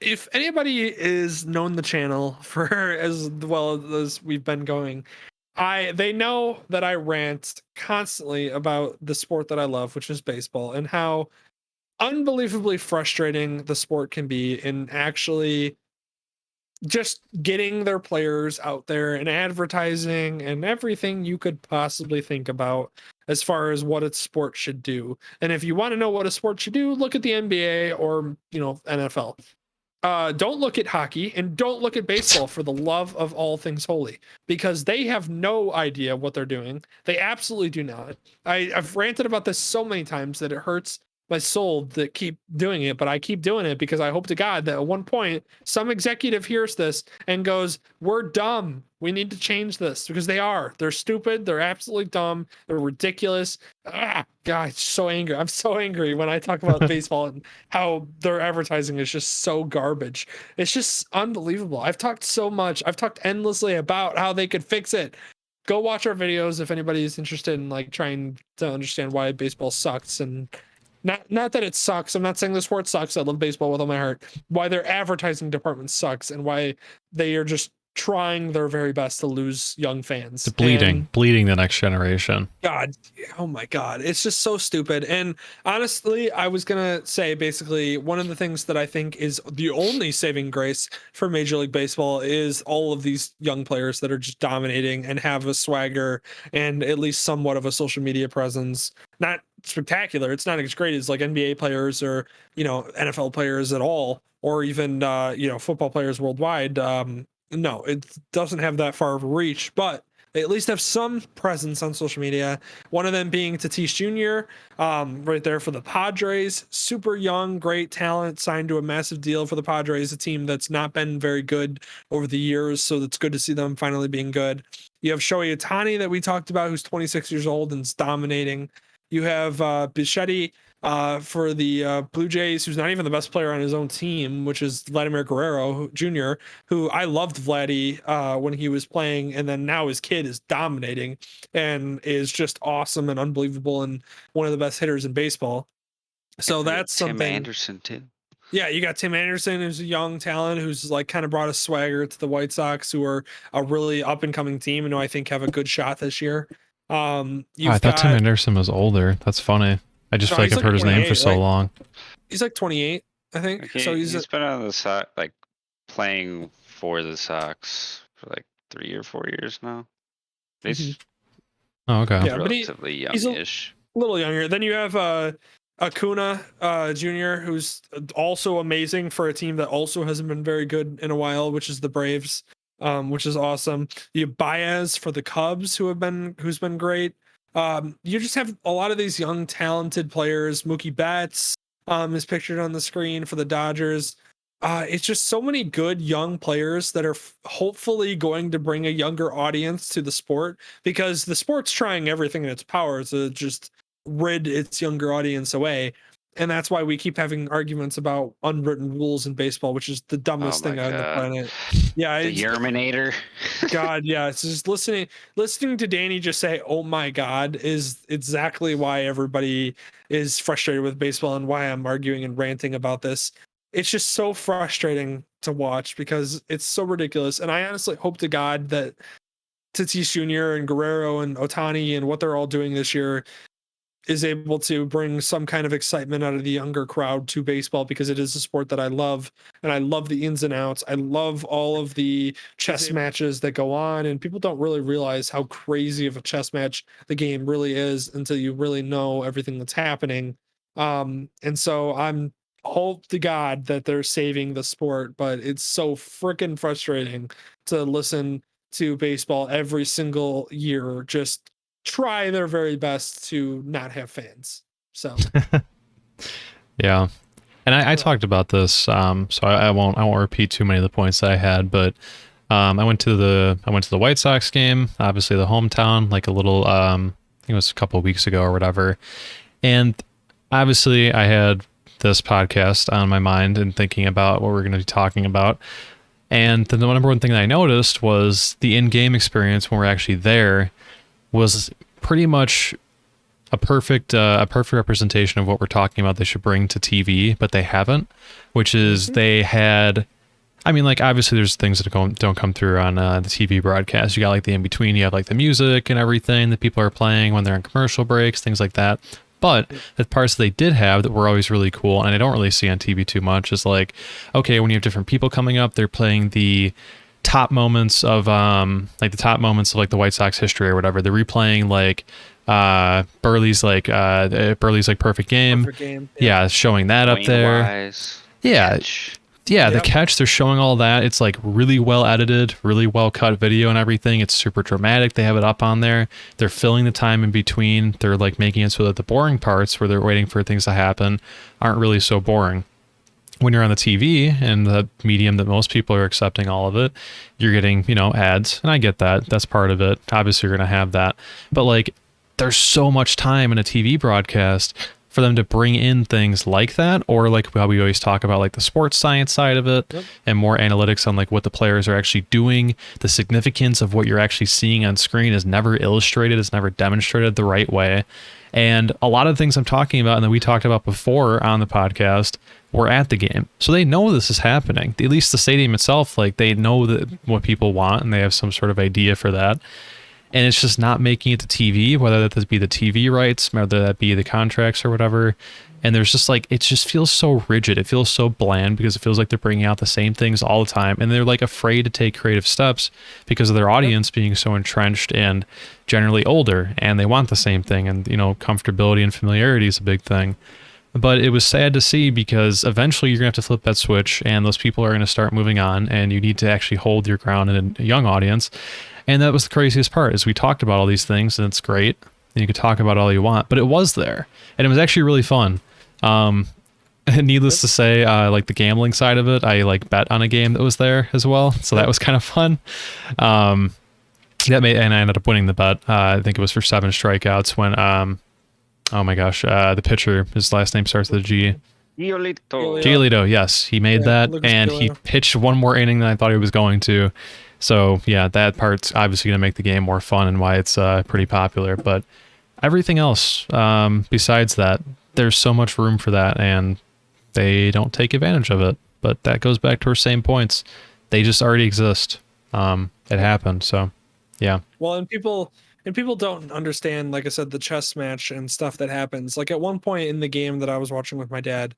if anybody is known the channel for as well as we've been going, they know that I rant constantly about the sport that I love, which is baseball, and how unbelievably frustrating the sport can be in actually just getting their players out there and advertising and everything you could possibly think about as far as what its sport should do. And if you want to know what a sport should do, look at the NBA or, NFL. Don't look at hockey and don't look at baseball for the love of all things holy, because they have no idea what they're doing. They absolutely do not. I've ranted about this so many times that it hurts my soul to keep doing it, but I keep doing it because I hope to God that at one point some executive hears this and goes, "We're dumb. We need to change this," because they are. They're stupid. They're absolutely dumb. They're ridiculous. God, so angry. I'm so angry when I talk about baseball and how their advertising is just so garbage. It's just unbelievable. I've talked so much. I've talked endlessly about how they could fix it. Go watch our videos if anybody's interested in like trying to understand why baseball sucks. And not that it sucks. I'm not saying the sport sucks. I love baseball with all my heart. Why their advertising department sucks and why they are just trying their very best to lose young fans. Bleeding the next generation. God, oh my God, it's just so stupid. And honestly, I was gonna say basically one of the things that I think is the only saving grace for Major League Baseball is all of these young players that are just dominating and have a swagger and at least somewhat of a social media presence. Not spectacular. It's not as great as like NBA players or NFL players at all, or even football players worldwide. No, it doesn't have that far of a reach, but they at least have some presence on social media. One of them being Tatis Jr., right there for the Padres. Super young, great talent, signed to a massive deal for the Padres, a team that's not been very good over the years. So it's good to see them finally being good. You have Shohei Ohtani that we talked about, who's 26 years old and is dominating. You have Bichetti for the Blue Jays, who's not even the best player on his own team, which is Vladimir Guerrero Jr., who I loved Vladdy when he was playing, and then now his kid is dominating and is just awesome and unbelievable and one of the best hitters in baseball. So that's something. Tim Anderson too. Yeah, you got Tim Anderson, who's a young talent, who's like kind of brought a swagger to the White Sox, who are a really up and coming team, and who I think have a good shot this year. I thought Tim Anderson was older. That's funny. I just feel like I've heard his name for so long. He's like 28, I think. So he's been on the Sox, like playing for the Sox for like 3 or 4 years now. He's oh, okay. Yeah, relatively youngish. A little younger. Then you have Acuna Jr., who's also amazing for a team that also hasn't been very good in a while, which is the Braves. Which is awesome. You have Baez for the Cubs, who's been great. You just have a lot of these young, talented players. Mookie Betts is pictured on the screen for the Dodgers. It's just so many good young players that are hopefully going to bring a younger audience to the sport, because the sport's trying everything in its power to just rid its younger audience away. And that's why we keep having arguments about unwritten rules in baseball, which is the dumbest thing on the planet. Yeah, the Yerminator. God, yeah. It's just listening to Danny just say, "Oh my God," is exactly why everybody is frustrated with baseball and why I'm arguing and ranting about this. It's just so frustrating to watch because it's so ridiculous. And I honestly hope to God that Tatis Jr. and Guerrero and Ohtani and what they're all doing this year is able to bring some kind of excitement out of the younger crowd to baseball, because it is a sport that I love, and I love the ins and outs. I love all of the chess matches that go on, and people don't really realize how crazy of a chess match the game really is until you really know everything that's happening. And so I'm hope to God that they're saving the sport, but it's so freaking frustrating to listen to baseball every single year just try their very best to not have fans. So yeah. And I talked about this, so I won't repeat too many of the points that I had, but I went to the White Sox game, obviously the hometown, like a little I think it was a couple of weeks ago or whatever. And obviously I had this podcast on my mind and thinking about what we're going to be talking about. And the number one thing that I noticed was the in-game experience when we're actually there was pretty much a perfect representation of what we're talking about they should bring to TV, but they haven't, which is they had, I mean, like, obviously there's things that don't come through on the TV broadcast. You got like the in-between, you have like the music and everything that people are playing when they're in commercial breaks, things like that. But the parts that they did have that were always really cool, and I don't really see on TV too much, is like, okay, when you have different people coming up, they're playing the top moments of like the White Sox history or whatever. They're replaying like Burley's perfect game. Perfect game. Yeah, showing that up there. Wise, Yeah. catch. Yeah, the Yep. catch, they're showing all that. It's like really well edited, really well cut video and everything. It's super dramatic. They have it up on there. They're filling the time in between. They're like making it so that the boring parts where they're waiting for things to happen aren't really so boring. When you're on the TV and the medium that most people are accepting all of it, you're getting, ads. And I get that. That's part of it. Obviously, you're going to have that. But like, there's so much time in a TV broadcast for them to bring in things like that, or like how we always talk about like the sports science side of it. Yep. And more analytics on like what the players are actually doing. The significance of what you're actually seeing on screen is never illustrated, is never demonstrated the right way. And a lot of things I'm talking about and that we talked about before on the podcast were at the game. So they know this is happening. At least the stadium itself, like they know that what people want and they have some sort of idea for that. And it's just not making it to TV, whether that be the TV rights, whether that be the contracts or whatever. And there's just like, it just feels so rigid. It feels so bland because it feels like they're bringing out the same things all the time. And they're like afraid to take creative steps because of their audience being so entrenched and generally older. And they want the same thing. And, comfortability and familiarity is a big thing. But it was sad to see because eventually you're going to have to flip that switch and those people are going to start moving on and you need to actually hold your ground in a young audience. And that was the craziest part is we talked about all these things and it's great. And you could talk about all you want, but it was there. And it was actually really fun. Needless to say, like the gambling side of it, I like bet on a game that was there as well. So that was kind of fun. And I ended up winning the bet. I think it was for 7 strikeouts when, oh my gosh, the pitcher, his last name starts with a G. Giolito. Giolito, yes, he made that, Lucas and he Giolito. pitched one more inning than I thought he was going to. So yeah, that part's obviously going to make the game more fun and why it's pretty popular. But everything else, besides that, there's so much room for that, and they don't take advantage of it. But that goes back to our same points. They just already exist. It happened. So yeah. Well, and people don't understand, like I said, the chess match and stuff that happens. Like at one point in the game that I was watching with my dad,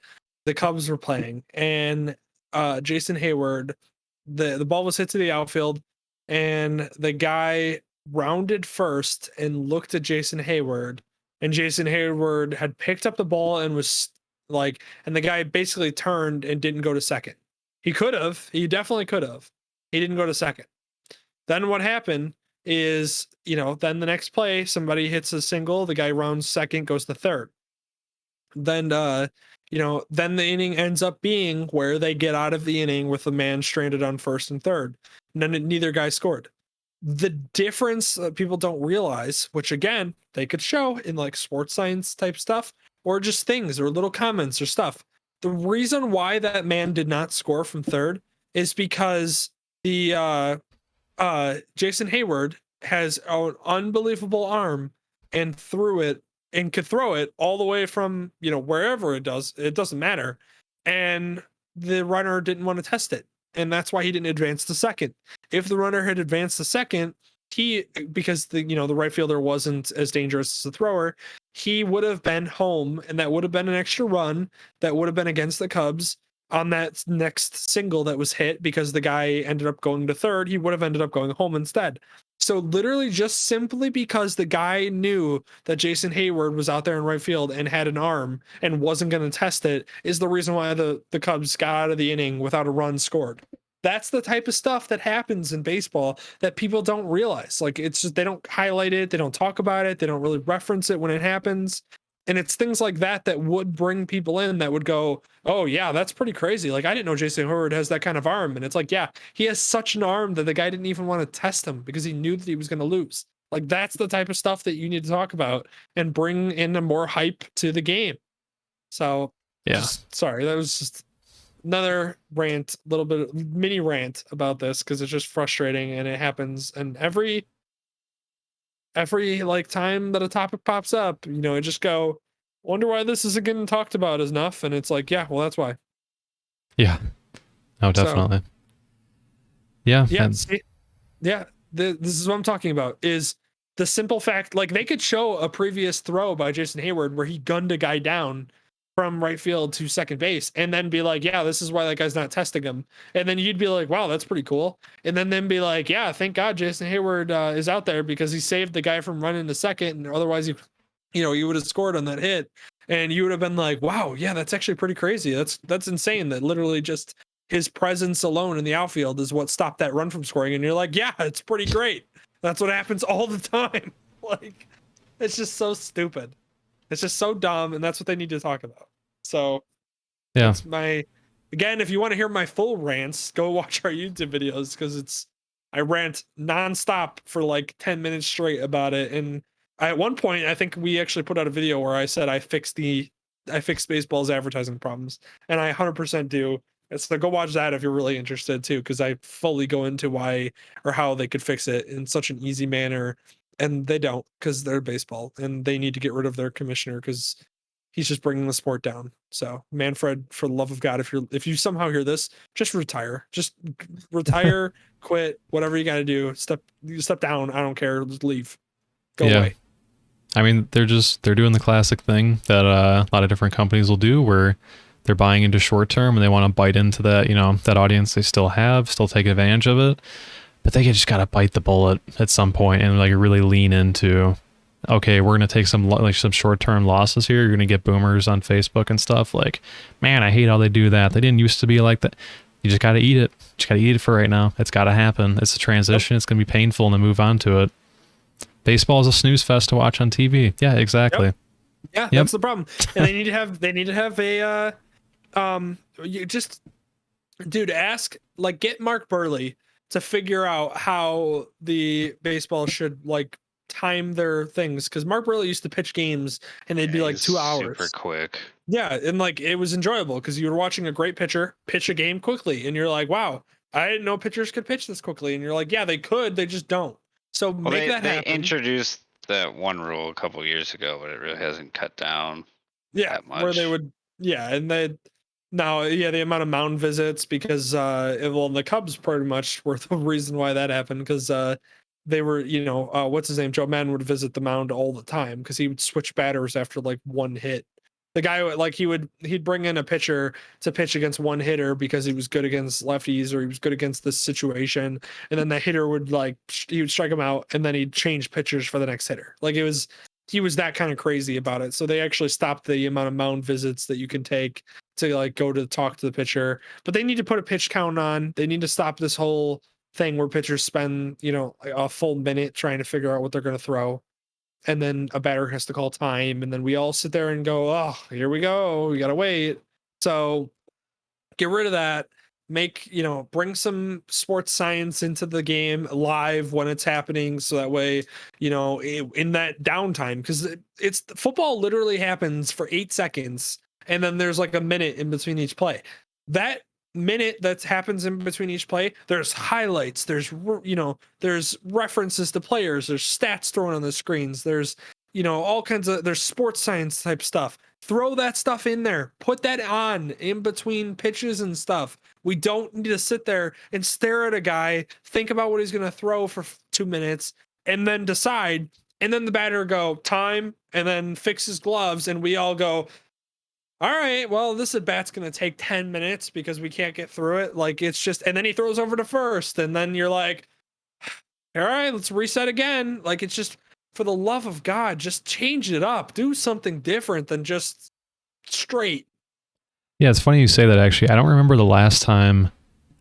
the Cubs were playing, and Jason Hayward, the ball was hit to the outfield, and the guy rounded first and looked at Jason Hayward, and Jason Hayward had picked up the ball and was like, and the guy basically turned and didn't go to second. He definitely could have. He didn't go to second. Then what happened is, then the next play, somebody hits a single, the guy rounds second, goes to third. Then, then the inning ends up being where they get out of the inning with a man stranded on first and third. And then neither guy scored. The difference that people don't realize, which again, they could show in like sports science type stuff, or just things or little comments or stuff. The reason why that man did not score from third is because the Jason Hayward has an unbelievable arm and could throw it all the way from, wherever it doesn't matter. And the runner didn't want to test it. And that's why he didn't advance to second. If the runner had advanced to second, because the right fielder wasn't as dangerous as the thrower, he would have been home, and that would have been an extra run that would have been against the Cubs on that next single that was hit, because the guy ended up going to third. He would have ended up going home instead. So literally just simply because the guy knew that Jason Hayward was out there in right field and had an arm and wasn't going to test it is the reason why the Cubs got out of the inning without a run scored. That's the type of stuff that happens in baseball that people don't realize. Like, it's just, they don't highlight it. They don't talk about it. They don't really reference it when it happens. And it's things like that that would bring people in that would go, oh yeah, that's pretty crazy. Like, I didn't know Jason Hayward has that kind of arm. And it's like, yeah, he has such an arm that the guy didn't even want to test him because he knew that he was going to lose. Like, that's the type of stuff that you need to talk about and bring in a more hype to the game. So Yeah. Sorry, that was just another rant, little bit of mini rant about this, because it's just frustrating and it happens in every every like time that a topic pops up, you know, I just go, wonder why this isn't getting talked about enough. And it's like, yeah, well, that's why. Yeah. Oh, So, definitely. Yeah. yeah. See, yeah. This is what I'm talking about is the simple fact, like they could show a previous throw by Jason Hayward where he gunned a guy down from right field to second base and then be like, yeah, this is why that guy's not testing him. And then you'd be like, wow, that's pretty cool. And then be like, yeah, thank God Jason Hayward is out there because he saved the guy from running to second. And otherwise, you would have scored on that hit. And you would have been like, wow, yeah, that's actually pretty crazy. That's insane that literally just his presence alone in the outfield is what stopped that run from scoring. And you're like, yeah, it's pretty great. That's what happens all the time. Like, it's just so stupid. It's just so dumb, and that's what they need to talk about. So, Yeah. that's again, if you want to hear my full rants, go watch our YouTube videos because I rant nonstop for like 10 minutes straight about it. And at one point, I think we actually put out a video where I said I fixed baseball's advertising problems, and I 100% do. So go watch that if you're really interested too, because I fully go into why or how they could fix it in such an easy manner, and they don't because they're baseball and they need to get rid of their commissioner because he's just bringing the sport down. So Manfred, for the love of God, if you somehow hear this, just retire, quit, whatever you got to do. Step down. I don't care. Just leave. Go away. I mean, they're doing the classic thing that a lot of different companies will do where they're buying into short term and they want to bite into that, that audience they still take advantage of it. But they just got to bite the bullet at some point and like really lean into, okay, we're going to take some short term losses here. You're going to get boomers on Facebook and stuff like, man, I hate how they do that. They didn't used to be like that. You just got to eat it. Just got to eat it for right now. It's got to happen. It's a transition. Yep. It's going to be painful and then move on to it. Baseball is a snooze fest to watch on TV. Yeah, exactly. Yep. Yeah, that's the problem. And they need to have a get Mark Burley to figure out how the baseball should like time their things, because Mark Burley used to pitch games and they'd be like 2 hours. Super quick. Yeah, and like it was enjoyable because you were watching a great pitcher pitch a game quickly and you're like, wow, I didn't know pitchers could pitch this quickly. And you're like, yeah, they could, they just don't. So make that happen. They introduced that one rule a couple years ago, but it really hasn't cut down that much. Where they would, and the amount of mound visits, because the Cubs pretty much were the reason why that happened, because they were, what's his name, Joe Madden would visit the mound all the time because he would switch batters after like one hit. The guy, like, he'd bring in a pitcher to pitch against one hitter because he was good against lefties or he was good against this situation, and then the hitter would he would strike him out and then he'd change pitchers for the next hitter. Like, he was that kind of crazy about it. So they actually stopped the amount of mound visits that you can take to like go to talk to the pitcher. But they need to put a pitch count on. They need to stop this whole thing where pitchers spend, a full minute trying to figure out what they're going to throw. And then a batter has to call time. And then we all sit there and go, oh, here we go. We got to wait. So get rid of that. Bring some sports science into the game live when it's happening. So that way, in that downtime, because it's football literally happens for 8 seconds. And then there's like a minute in between each play. That minute that happens in between each play, there's highlights, there's references to players, there's stats thrown on the screens, there's all kinds of, there's sports science type stuff. Throw that stuff in there, put that on in between pitches and stuff. We don't need to sit there and stare at a guy, think about what he's going to throw for 2 minutes and then decide, and then the batter go time and then fix his gloves and we all go, all right, well, this at bat's going to take 10 minutes because we can't get through it. Like, it's just, and then he throws over to first, and then you're like, all right, let's reset again. Like, it's just, for the love of God, just change it up. Do something different than just straight. Yeah, it's funny you say that, actually. I don't remember the last time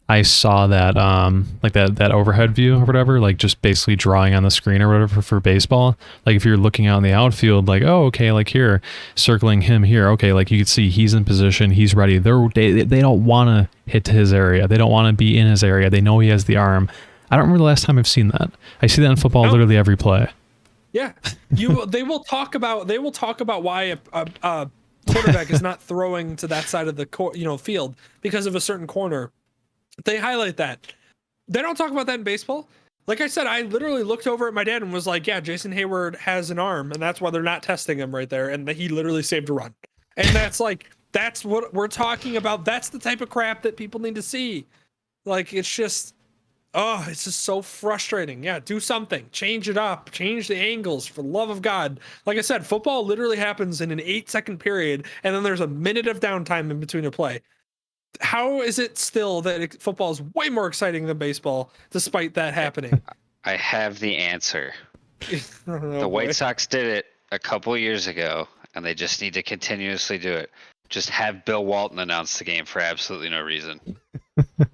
I saw that, that overhead view or whatever, like just basically drawing on the screen or whatever for baseball. Like if you're looking out in the outfield, like, oh, okay, like here, circling him here. Okay, like you can see he's in position, he's ready. They don't want to hit to his area. They don't want to be in his area. They know he has the arm. I don't remember the last time I've seen that. I see that in football literally every play. Yeah, they will talk about why a quarterback is not throwing to that side of the field because of a certain corner. They highlight that. They don't talk about that in baseball. Like I said, I literally looked over at my dad and was like, yeah, Jason Hayward has an arm, and that's why they're not testing him right there. And he literally saved a run. And that's like, that's what we're talking about. That's the type of crap that people need to see. Like, it's just, oh, it's just so frustrating. Yeah, do something. Change it up. Change the angles, for the love of God. Like I said, football literally happens in an 8-second period, and then there's a minute of downtime in between a play. How is it still that football is way more exciting than baseball, despite that happening? I have the answer. Oh, The White boy. Sox did it a couple years ago, and they just need to continuously do it. Just have Bill Walton announce the game for absolutely no reason. Bill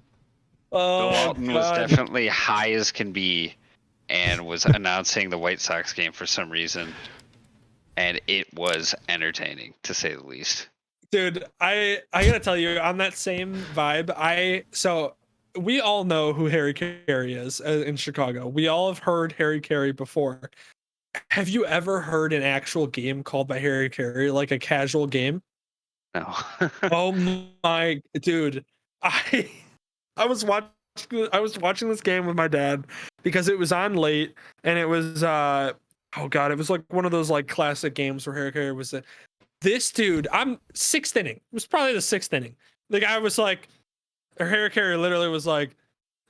Oh, Walton was God. definitely high as can be and was announcing the White Sox game for some reason. And it was entertaining, to say the least. Dude, I gotta tell you, on that same vibe, so we all know who Harry Carey is in Chicago. We all have heard Harry Carey before. Have you ever heard an actual game called by Harry Carey, like a casual game? No. Oh my dude. I I was watching this game with my dad because it was on late, and it was oh god, it was like one of those like classic games where Harry Carey was this dude. I'm sixth inning. It was probably the sixth inning. The guy was like, or Harry Carey literally was like,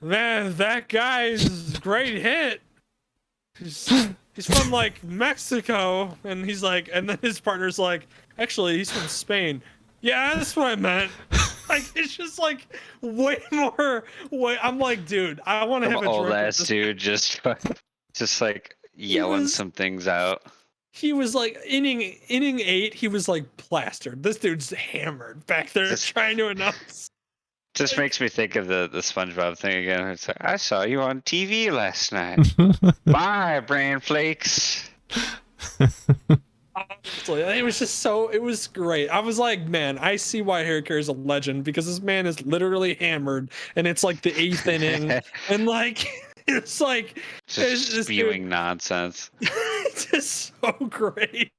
man, that guy's a great hit. He's from like Mexico, and he's like, and then his partner's like, actually, he's from Spain. Yeah, that's what I meant. Like, it's just like way more. I'm like, dude, I want to have a Old drink with ass this. dude just like yelling some things out. He was like inning 8. He was like plastered. This dude's hammered back there Just- trying to announce. Just makes me think of the SpongeBob thing again. It's like, I saw you on TV last night. Bye, bran flakes. Honestly, it was just so. It was great. I was like, man, I see why Harry Carey's a legend, because this man is literally hammered, and it's like the 8th inning, and like it's like Just this spewing dude, nonsense. it's just so great.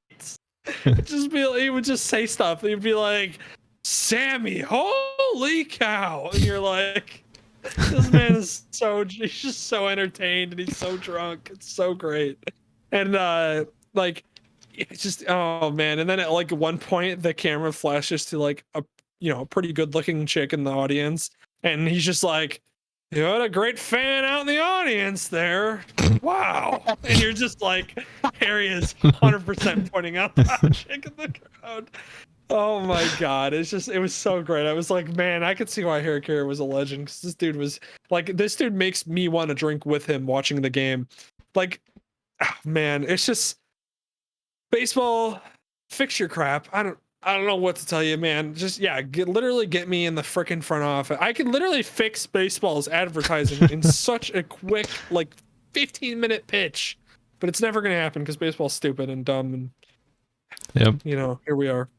Just be, he would just say stuff. He'd be like, Sammy, holy cow. And you're like, this man is he's just so entertained, and he's so drunk. It's so great. And like, it's just, oh man. And then at like one point, the camera flashes to like a pretty good looking chick in the audience. And he's just like, you had a great fan out in the audience there. Wow. And you're just like, Harry is 100% pointing out that chick in the crowd. Oh my god, it was so great. I was like, man, I could see why Harry Carey was a legend, because this dude makes me want to drink with him watching the game. Like, oh, man, it's just baseball. Fix your crap. I don't know what to tell you, man. Just literally get me in the freaking front office. I can literally fix baseball's advertising in such a quick, like 15-minute pitch, but it's never gonna happen because baseball's stupid and dumb, and Yep. here we are.